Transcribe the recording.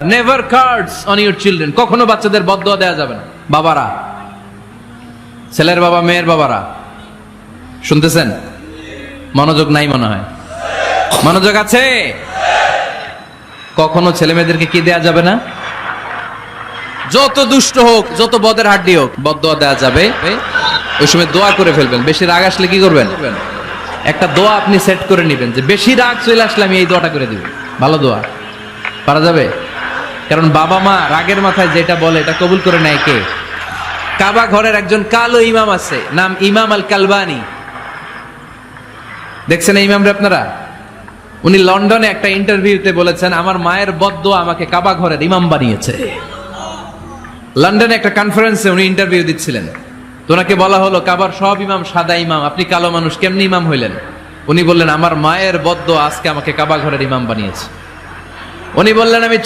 Never cards on your children, কখনো বাচ্চাদের বদদোয়া দেওয়া যাবে না। বাবারা, ছেলের বাবা মেয়ের বাবারা শুনতেছেন? মনোযোগ নাই মনে হয়। মনোযোগ আছে? কখনো ছেলে মেয়েদেরকে কি দেয়া যাবে না? যত দুষ্ট হোক, যত বদের হাড্ডি হোক, বদদোয়া দেওয়া যাবে। ওই সময় দোয়া করে ফেলবেন। বেশি রাগ আসলে কি করবেন? একটা দোয়া আপনি সেট করে নেবেন যে বেশি রাগ চলে আসলে আমি এই দোয়াটা করে দিব। ভালো দোয়া পারা যাবে, কারণ বাবা মা রাগের মাথায় যেটা বলে এটা কবুল করে নেয় কে? কাবা ঘরের একজন কালো ইমাম আছে, নাম ইমাম আল কালবানি। দেখছেন এই ইমামরা আপনারা? উনি লন্ডনে একটা ইন্টারভিউতে বলেছেন, আমার মায়ের বদদোয়া আমাকে কাবা ঘরের ইমাম বানিয়েছে। লন্ডনে একটা কনফারেন্সে উনি ইন্টারভিউ দিচ্ছিলেন, তো ওনাকে বলা হলো কাবার সব ইমাম সাদা ইমাম, আপনি কালো মানুষ, কেমনি ইমাম হইলেন? উনি বললেন, আমার মায়ের বদদোয়া আজকে আমাকে কাবা ঘরের ইমাম বানিয়েছে। উনি বললেন, আমি